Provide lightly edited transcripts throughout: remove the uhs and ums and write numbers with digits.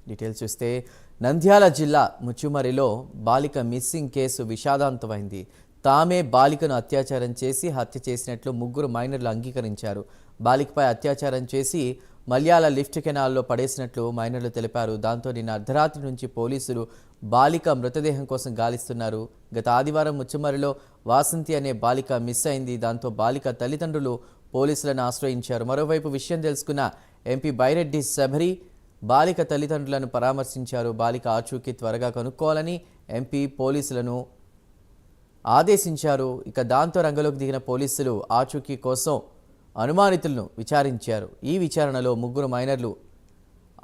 Details చూస్తే నంద్యాల జిల్లా ముచ్చుమరిలో బాలిక మిస్సింగ్ కేసు విషాదాంతమైంది. తామే బాలికను అత్యాచారం చేసి హత్య చేసినట్లు ముగ్గురు మైనర్లు అంగీకరించారు. బాలికపై అత్యాచారం చేసి మల్యాల లిఫ్ట్ కెనాల్లో పడేసినట్లు మైనర్లు తెలిపారు. దాంతో నిన్న అర్ధరాత్రి నుంచి పోలీసులు బాలిక మృతదేహం కోసం గాలిస్తున్నారు. గత ఆదివారం ముచ్చుమరిలో వాసంతి అనే బాలిక మిస్ అయింది. దాంతో బాలిక తల్లిదండ్రులు పోలీసులను ఆశ్రయించారు. మరోవైపు విషయం తెలుసుకున్న ఎంపీ బైరెడ్డి శబరి బాలిక తల్లిదండ్రులను పరామర్శించారు. బాలిక ఆచూకీ త్వరగా కనుక్కోవాలని ఎంపీ పోలీసులను ఆదేశించారు. ఇక దాంతో రంగంలోకి దిగిన పోలీసులు ఆచూకీ కోసం అనుమానితులను విచారించారు. ఈ విచారణలో ముగ్గురు మైనర్లు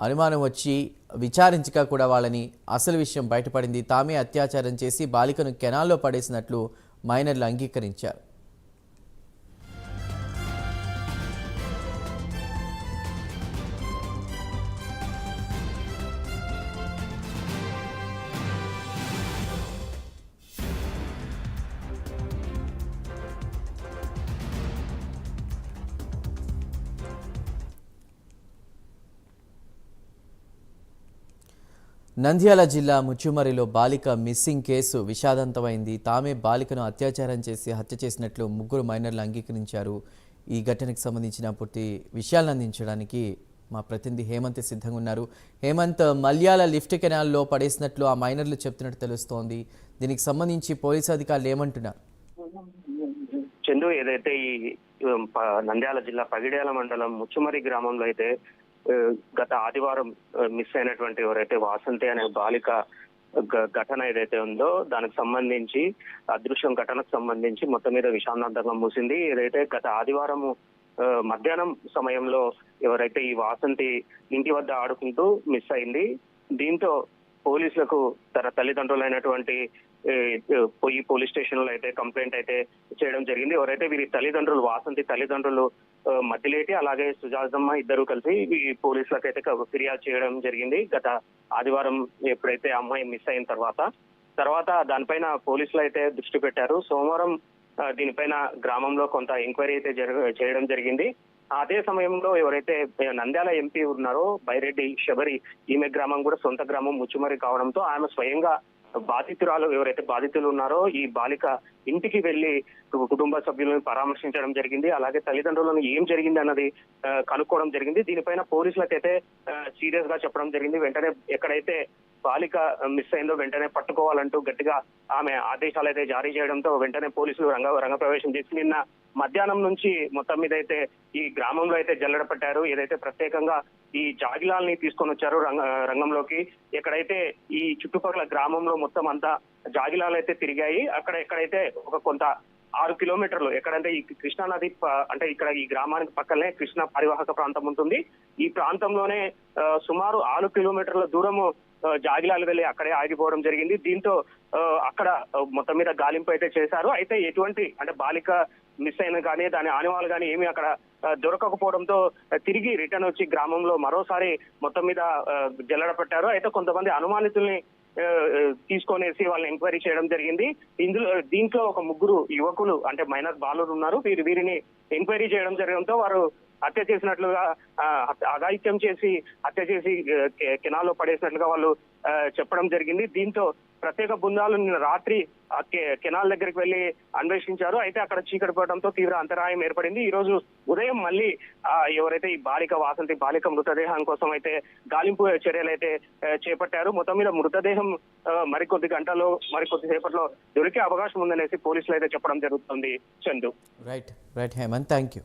అనుమానం వచ్చి విచారించగా కూడా వాళ్ళని అసలు విషయం బయటపడింది. తామే అత్యాచారం చేసి బాలికను కెనాల్లో పడేసినట్లు మైనర్లు అంగీకరించారు. నంద్యాల జిల్లా ముచ్చుమరిలో బాలిక మిస్సింగ్ కేసు విషాదంతమైంది. తామే బాలికను అత్యాచారం చేసి హత్య చేసినట్లు ముగ్గురు మైనర్లు అంగీకరించారు. ఈ ఘటనకు సంబంధించిన పూర్తి విషయాలను అందించడానికి మా ప్రతినిధి హేమంత్ సిద్ధంగా ఉన్నారు. హేమంత్, మల్యాల లిఫ్ట్ కెనాల్లో పడేసినట్లు ఆ మైనర్లు చెప్తున్నట్టు తెలుస్తోంది. దీనికి సంబంధించి పోలీసు అధికారులు ఏమంటున్నారు? చందు, ఏదైతే ఈ నంద్యాల జిల్లా పగిడ్యాల మండలం ముచ్చుమరి గ్రామంలో అయితే గత ఆదివారం మిస్ అయినటువంటి ఎవరైతే వాసంతి అనే బాలిక ఘటన ఏదైతే ఉందో దానికి సంబంధించి అదృశ్యం ఘటనకు సంబంధించి మొత్తం మీద విషాదాంతంగా మూసింది. ఏదైతే గత ఆదివారం మధ్యాహ్నం సమయంలో ఎవరైతే ఈ వాసంతి ఇంటి వద్ద ఆడుకుంటూ మిస్ అయింది. దీంతో పోలీసులకు తన తల్లిదండ్రులైనటువంటి పోలీస్ స్టేషన్ లో అయితే కంప్లైంట్ అయితే చేయడం జరిగింది. ఎవరైతే వీరి తల్లిదండ్రులు వాసంతి తల్లిదండ్రులు మద్దిలేటి అలాగే సుజాతమ్మ ఇద్దరు కలిసి ఈ పోలీసులకు అయితే ఫిర్యాదు చేయడం జరిగింది. గత ఆదివారం ఎప్పుడైతే అమ్మాయి మిస్ అయిన తర్వాత దానిపైన పోలీసులు అయితే దృష్టి పెట్టారు. సోమవారం దీనిపైన గ్రామంలో కొంత ఎంక్వైరీ అయితే చేయడం జరిగింది. అదే సమయంలో ఎవరైతే నంద్యాల ఎంపీ ఉన్నారో బైరెడ్డి శబరి, ఈమె గ్రామం కూడా సొంత గ్రామం ముచ్చుమరి కావడంతో ఆమె స్వయంగా బాధితురాలు ఎవరైతే బాధితులు ఉన్నారో ఈ బాలిక ఇంటికి వెళ్లి కుటుంబ సభ్యులను పరామర్శించడం జరిగింది. అలాగే తల్లిదండ్రులను ఏం జరిగింది అన్నది కనుక్కోవడం జరిగింది. దీనిపైన పోలీసులకైతే సీరియస్ గా చెప్పడం జరిగింది. వెంటనే ఎక్కడైతే బాలిక మిస్ అయిందో వెంటనే పట్టుకోవాలంటూ గట్టిగా ఆమె ఆదేశాలు అయితే జారీ చేయడంతో వెంటనే పోలీసులు రంగప్రవేశం చేసి నిన్న మధ్యాహ్నం నుంచి మొత్తం మీద అయితే ఈ గ్రామంలో అయితే జల్లెడ పట్టారు. ఏదైతే ప్రత్యేకంగా ఈ జాగిలాల్ని తీసుకొని వచ్చారు రంగంలోకి. ఎక్కడైతే ఈ చుట్టుపక్కల గ్రామంలో మొత్తం అంతా జాగిలాలు అయితే తిరిగాయి. అక్కడ ఎక్కడైతే ఒక కొంత 6 కిలోమీటర్లు ఎక్కడంటే ఈ కృష్ణా నది అంటే ఇక్కడ ఈ గ్రామానికి పక్కనే కృష్ణా పరివాహక ప్రాంతం ఉంటుంది. ఈ ప్రాంతంలోనే సుమారు 6 కిలోమీటర్ల దూరము జాగిలాలు వెళ్ళి అక్కడే ఆగిపోవడం జరిగింది. దీంతో అక్కడ మొత్తం మీద గాలింపు అయితే చేశారు. అయితే ఎటువంటి అంటే బాలిక మిస్ అయిన కానీ దాని ఆనవాళ్ళు కానీ ఏమీ అక్కడ దొరకకపోవడంతో తిరిగి రిటర్న్ వచ్చి గ్రామంలో మరోసారి మొత్తం మీద జల్లెడ పెట్టారు. అయితే కొంతమంది అనుమానితుల్ని తీసుకొనేసి వాళ్ళని ఎంక్వైరీ చేయడం జరిగింది. దీంట్లో ఒక ముగ్గురు యువకులు అంటే మైనర్ బాలురు ఉన్నారు. వీరిని ఎంక్వైరీ చేయడం జరగడంతో వారు హత్య చేసినట్లుగా అఘాయిత్యం చేసి హత్య చేసి కెనాల్లో పడేసినట్లుగా వాళ్ళు చెప్పడం జరిగింది. దీంతో ప్రత్యేక బృందాలు నిన్న రాత్రి కెనాల్ దగ్గరికి వెళ్లి అన్వేషించారు. అయితే అక్కడ చీకటి పడడంతో తీవ్ర అంతరాయం ఏర్పడింది. ఈ రోజు ఉదయం మళ్ళీ ఎవరైతే ఈ బాలిక బాలిక మృతదేహం కోసం అయితే గాలింపు చర్యలు అయితే చేపట్టారు. మొత్తం మీద మృతదేహం మరికొద్ది గంటల్లో మరికొద్ది సేపట్లో దొరికే అవకాశం ఉందనేసి పోలీసులు అయితే చెప్పడం జరుగుతుంది. Chandu. Right Hemanth, thank you.